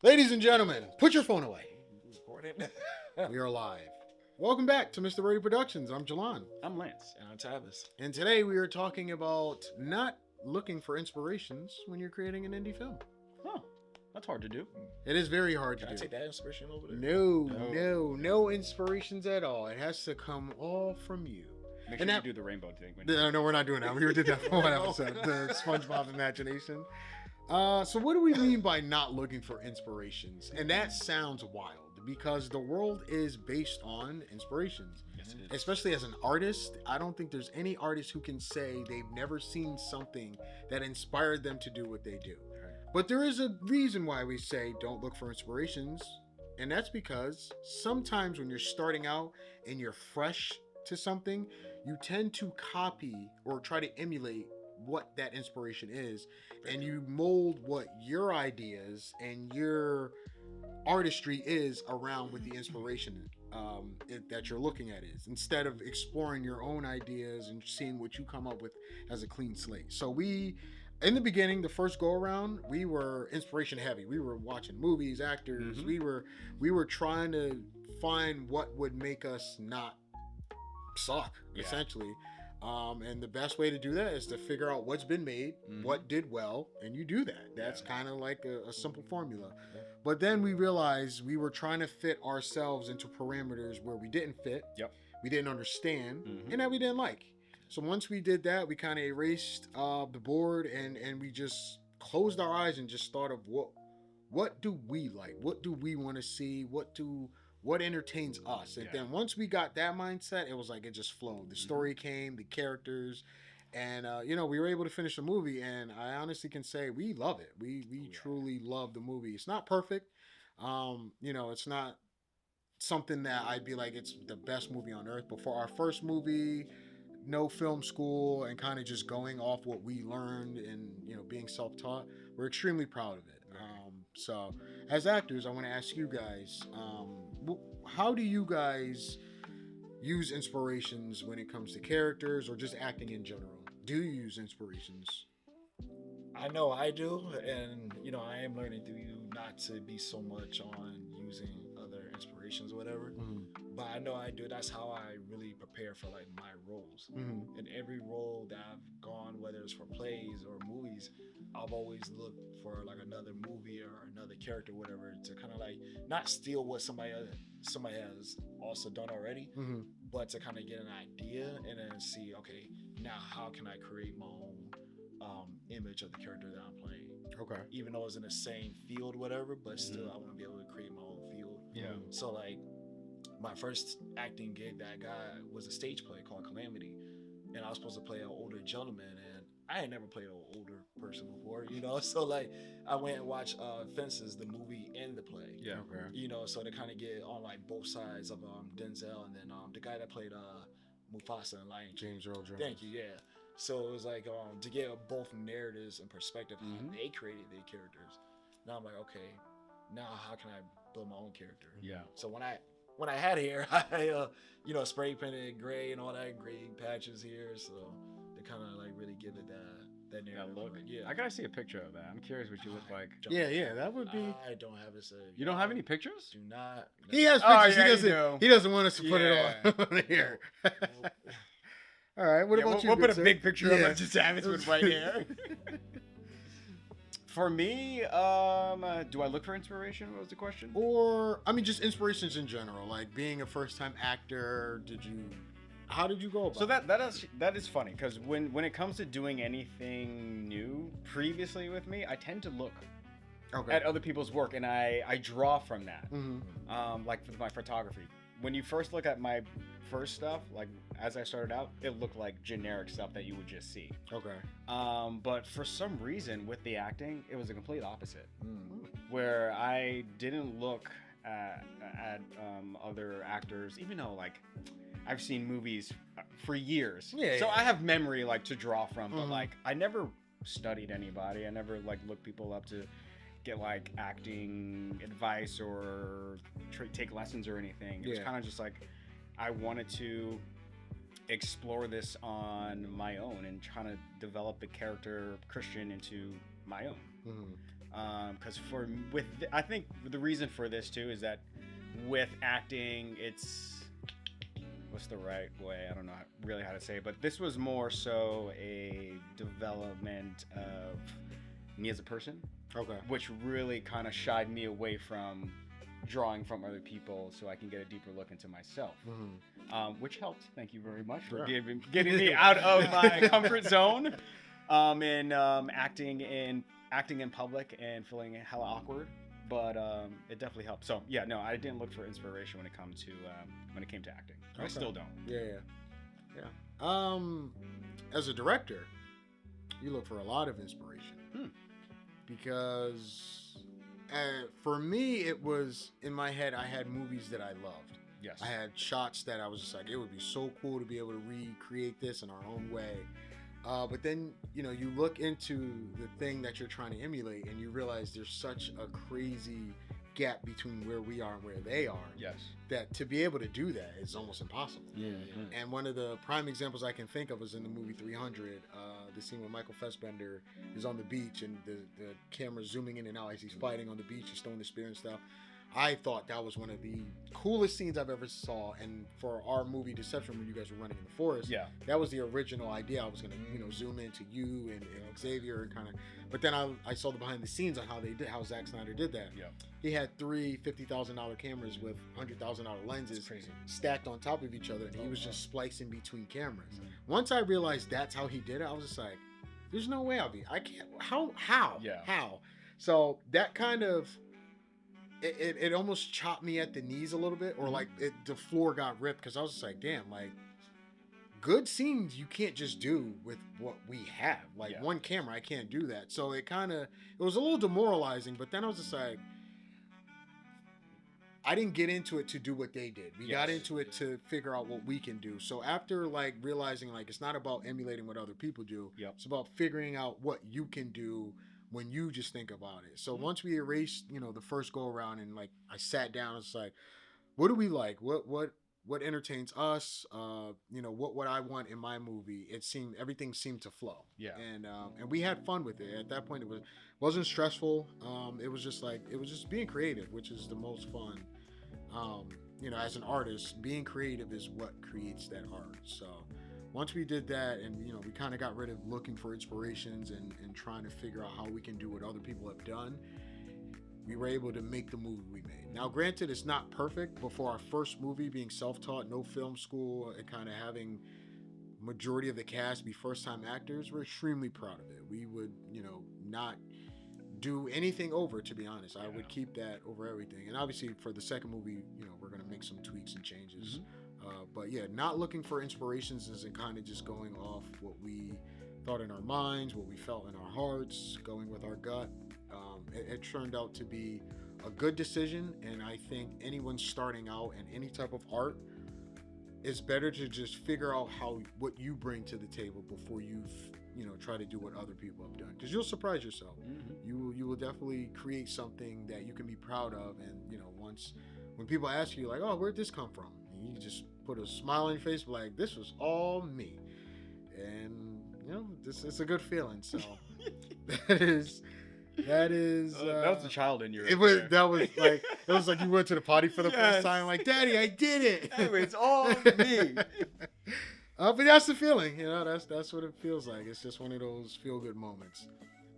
Ladies and gentlemen, put your phone away. Recording. We are live. Welcome back to Mr. Birdie Productions. I'm Jelan. I'm Lance. And I'm Tavis. And today we are talking about not looking for inspirations when you're creating an indie film. Oh, that's hard to do. It is very hard to Can I do. take that inspiration over there? No inspirations at all. It has to come all from you. Make sure you do the rainbow thing. No, we're not doing that. We did that for one episode, the SpongeBob imagination. So what do we mean by not looking for inspirations? And that sounds wild because the world is based on inspirations. Yes, it is. Especially as an artist, I don't think there's any artist who can say they've never seen something that inspired them to do what they do. Right. But there is a reason why we say don't look for inspirations. And that's because sometimes when you're starting out and you're fresh to something, you tend to copy or try to emulate what that inspiration is, and you mold what your ideas and your artistry is around what the inspiration that you're looking at is, instead of exploring your own ideas and seeing what you come up with as a clean slate. So we, in the beginning, the first go around, we were inspiration heavy. We were watching movies, actors. Mm-hmm. We were trying to find what would make us not suck, essentially. And the best way to do that is to figure out what's been made, what did well, and you do that. That's kind of like a simple formula. Yeah. But then we realized we were trying to fit ourselves into parameters where we didn't fit, we didn't understand, and that we didn't like. So once we did that, we kind of erased the board and we just closed our eyes and just thought of what do we like? What do we want to see? What entertains us? And then once we got that mindset, it was like it just flowed. The story came, the characters, and we were able to finish the movie. And I honestly can say we love it. We truly love the movie. It's not perfect. It's not something that I'd be like it's the best movie on earth. But for our first movie, no film school, and kind of just going off what we learned and being self-taught, we're extremely proud of it. So as actors, I want to ask you guys, how do you guys use inspirations when it comes to characters or just acting in general? Do you use inspirations? I know I do, and I am learning through you not to be so much on using other inspirations or whatever. But I know I do. That's how I really prepare for like my roles. In every role that I've gone, whether it's for plays or movies, I've always looked for like another movie or another character, whatever, to kind of like not steal what somebody has also done already, but to kind of get an idea and then see, okay, now how can I create my own image of the character that I'm playing? Okay. Even though it's in the same field, whatever, but still I want to be able to create my own field. Yeah. So like my first acting gig that I got was a stage play called Calamity, and I was supposed to play an older gentleman, and I had never played an older person before, so like I went and watched Fences, the movie and the play. Yeah. Okay. So to kind of get on like both sides of Denzel, and then the guy that played Mufasa and Lion King. James Earl Jones. Thank you. Yeah. So it was like to get both narratives and perspective how they created their characters. Now I'm like, okay, now how can I build my own character? Yeah. So when I had hair, I spray painted gray and all that gray patches here, so to kind of like really give it that narrative look. Yeah. I gotta see a picture of that. I'm curious what you look like. Yeah, that would be. I don't have it saved. You don't have any pictures? Do not. He has Oh, pictures. yeah, he doesn't want us to put it on here. All right. What about you? We'll put a sir? big picture of just Tavis with white hair. For me, do I look for inspiration? What was the question? Or just inspirations in general, like being a first-time actor. How did you go about? So that is funny because when it comes to doing anything new previously with me, I tend to look at other people's work and I draw from that. Like with my photography. When you first look at my first stuff, like as I started out, it looked like generic stuff that you would just see. Okay. But for some reason with the acting, it was the complete opposite. Where I didn't look at other actors, even though like I've seen movies for years. So I have memory like to draw from, but like I never studied anybody. I never like looked people up to get like acting advice or take lessons or anything. It was kind of just like I wanted to explore this on my own and trying to develop the character Christian into my own. Because I think the reason for this too is that with acting, it's what's the right way? I don't know really how to say it, but this was more so a development of me as a person. Okay. Which really kind of shied me away from drawing from other people so I can get a deeper look into myself, which helped. Thank you very much for getting me out of my comfort zone in acting in public and feeling hella awkward. But it definitely helped. So yeah, no, I didn't look for inspiration when it came to acting. Okay. I still don't. Yeah. As a director, you look for a lot of inspiration because for me, it was in my head. I had movies that I loved. Yes. I had shots that I was just like, it would be so cool to be able to recreate this in our own way. But then, you know, you look into the thing that you're trying to emulate and you realize there's such a crazy gap between where we are and where they are. Yes. That to be able to do that is almost impossible. Yeah. And one of the prime examples I can think of is in the movie 300, the scene where Michael Fassbender is on the beach and the camera's zooming in and out as he's fighting on the beach, he's throwing the spear and stuff. I thought that was one of the coolest scenes I've ever saw. And for our movie Deception, when you guys were running in the forest, that was the original idea. I was gonna, zoom into you and Xavier and kind of. But then I saw the behind the scenes on how Zack Snyder did that. Yeah. He had three $50,000 cameras with $100,000 lenses stacked on top of each other, and he was just splicing between cameras. Once I realized that's how he did it, I was just like, "There's no way I can't. How? Yeah. How?" So that kind of. It almost chopped me at the knees a little bit, or like the floor got ripped because I was just like, damn, like good scenes you can't just do with what we have. Like one camera, I can't do that. So it was a little demoralizing, but then I was just like, I didn't get into it to do what they did. We got into it to figure out what we can do. So after like realizing like it's not about emulating what other people do, it's about figuring out what you can do when you just think about it. So once we erased, the first go around and like I sat down, it's like, what do we like? What entertains us? What I want in my movie. Everything seemed to flow. Yeah. And we had fun with it. At that point, it wasn't stressful. It was just being creative, which is the most fun. As an artist, being creative is what creates that art. So once we did that and, we kind of got rid of looking for inspirations and trying to figure out how we can do what other people have done, we were able to make the movie we made. Now, granted, it's not perfect, but for our first movie being self-taught, no film school, and kind of having majority of the cast be first-time actors, we're extremely proud of it. We would, not do anything over, to be honest. I would keep that over everything. And obviously for the second movie, we're going to make some tweaks and changes. But yeah, not looking for inspirations and kind of just going off what we thought in our minds, what we felt in our hearts, going with our gut. It turned out to be a good decision, and I think anyone starting out in any type of art, it's better to just figure out what you bring to the table before you try to do what other people have done, because you'll surprise yourself. You will definitely create something that you can be proud of, and when people ask you like, oh, where'd this come from, and you just put a smile on your face like, this was all me. And it's a good feeling. So that is that was the child in you. It was like you went to the potty for the first time, like, Daddy, I did it. It's all me. But that's the feeling, that's what it feels like. It's just one of those feel good moments.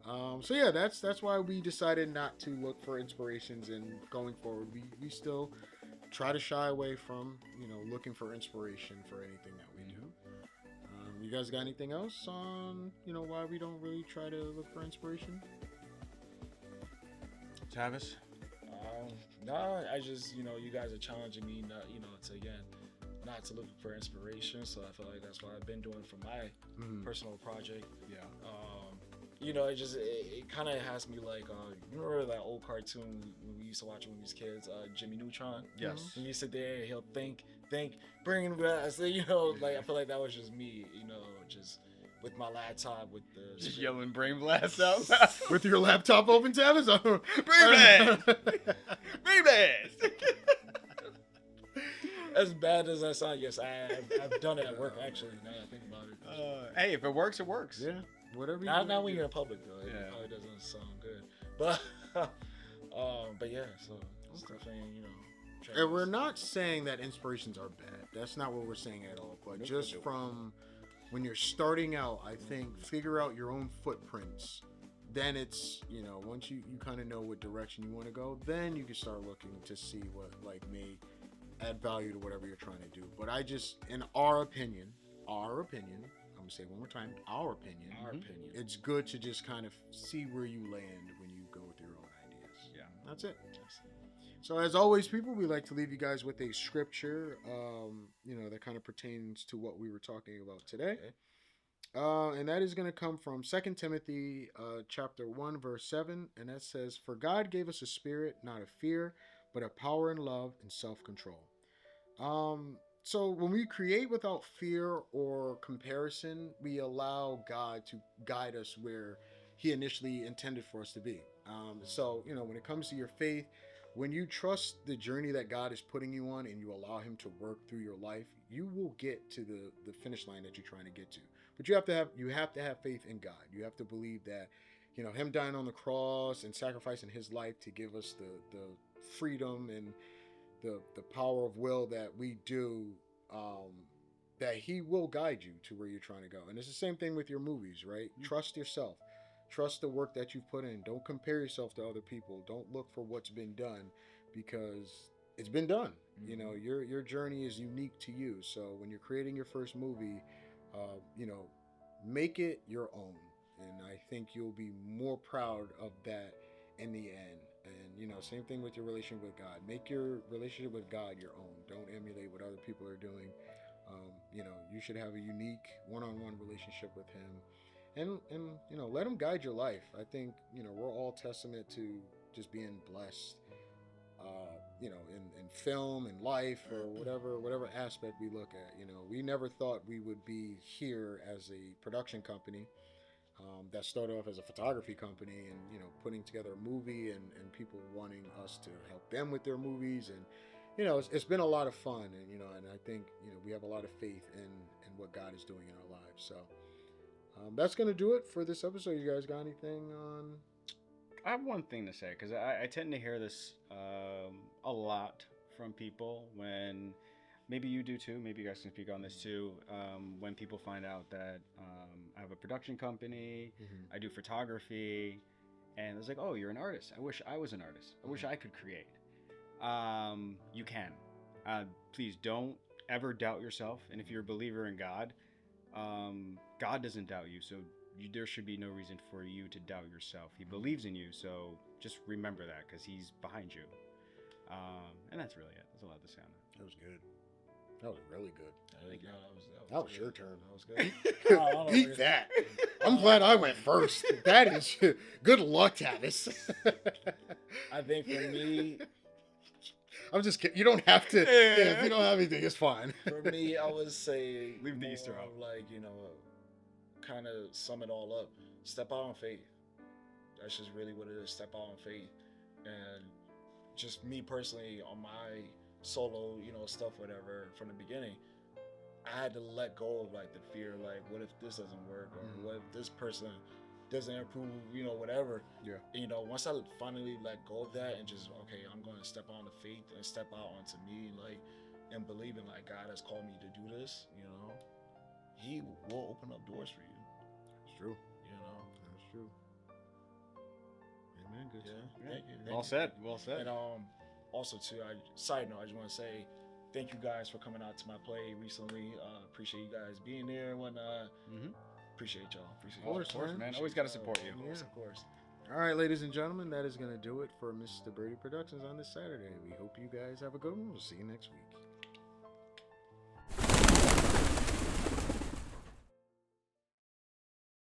So yeah, that's why we decided not to look for inspirations, and going forward we still try to shy away from looking for inspiration for anything that we do. You guys got anything else on why we don't really try to look for inspiration? Tavis? No, I just you guys are challenging me not to look for inspiration, so I feel like that's what I've been doing for my personal project. It kind of has me like, you remember that old cartoon we used to watch when we was kids, Jimmy Neutron? Yes. And you sit there and he'll think, bring glass. Like I feel like that was just me, just with my laptop with the just yelling brain blast out with your laptop open, Tavis. Brain blast. Brain blast. As bad as that sounds, yes, I've done it at work actually. Now that I think about it. Hey, if it works, it works. Yeah, whatever. Not when you're in public though. It Yeah. probably doesn't sound good. But yeah, so it's definitely And we're not saying that inspirations are bad. That's not what we're saying at all. But just from when you're starting out, I think figure out your own footprints. Then it's, once you kind of know what direction you want to go, then you can start looking to see what may add value to whatever you're trying to do. But in our opinion, I'm gonna say it one more time, our opinion, it's good to just kind of see where you land when you go with your own ideas. Yeah, that's it. So as always, people, we like to leave you guys with a scripture, that kind of pertains to what we were talking about today. And that is going to come from 2 Timothy chapter 1, verse 7. And that says, "For God gave us a spirit, not of fear, but of power and love and self-control." So when we create without fear or comparison, we allow God to guide us where he initially intended for us to be. So, when it comes to your faith, when you trust the journey that God is putting you on and you allow him to work through your life, you will get to the finish line that you're trying to get to. But you have to have faith in God. You have to believe that, him dying on the cross and sacrificing his life to give us the freedom and the power of will that we do, that he will guide you to where you're trying to go. And it's the same thing with your movies, right? Mm-hmm. Trust yourself. Trust the work that you've put in. Don't compare yourself to other people. Don't look for what's been done, because it's been done. Mm-hmm. Your journey is unique to you. So when you're creating your first movie, make it your own. And I think you'll be more proud of that in the end. And, same thing with your relationship with God. Make your relationship with God your own. Don't emulate what other people are doing. You should have a unique one-on-one relationship with him. And let him guide your life. I think, we're all testament to just being blessed, in film and life or whatever aspect we look at. We never thought we would be here as a production company that started off as a photography company and, putting together a movie and people wanting us to help them with their movies. And, it's been a lot of fun. And, and I think, we have a lot of faith in what God is doing in our lives. So, that's going to do it for this episode. You guys got anything on? I have one thing to say, because I tend to hear this a lot from people when, maybe you do too, maybe you guys can speak on this too, when people find out that I have a production company, mm-hmm. I do photography, and it's like, oh, you're an artist. I wish I was an artist. I wish I could create. You can. Please don't ever doubt yourself. And if you're a believer in God, God doesn't doubt you, so there should be no reason for you to doubt yourself. He believes in you, so just remember that, because he's behind you. And that's really it. That's a lot to say on that. That was good. That was really good. That was your turn. That was good. Beat that. I'm glad I went first. That is good luck, Tavis. I think for me, I'm just kidding. You don't have to. Yeah, if you don't have anything, it's fine. For me, I would say leave the Easter out. Kind of sum it all up. Step out on faith. That's just really what it is. Step out on faith. And just me personally, on my solo, stuff, whatever, from the beginning, I had to let go of the fear, what if this doesn't work, or mm-hmm. what if this person doesn't improve, whatever. Yeah. Once I finally let go of that and just, okay, I'm going to step on the faith and step out onto me, and believing God has called me to do this, he will open up doors for you. It's true. That's true. Amen. Good. Yeah. Thank you. Well said. And also too, side note, I just want to say thank you guys for coming out to my play recently. Appreciate you guys being there and whatnot. Mm-hmm. Appreciate y'all. Of course, man. Always got to support you. Of course. All right, ladies and gentlemen, that is going to do it for Mr. Birdie Productions on this Saturday. We hope you guys have a good one. We'll see you next week.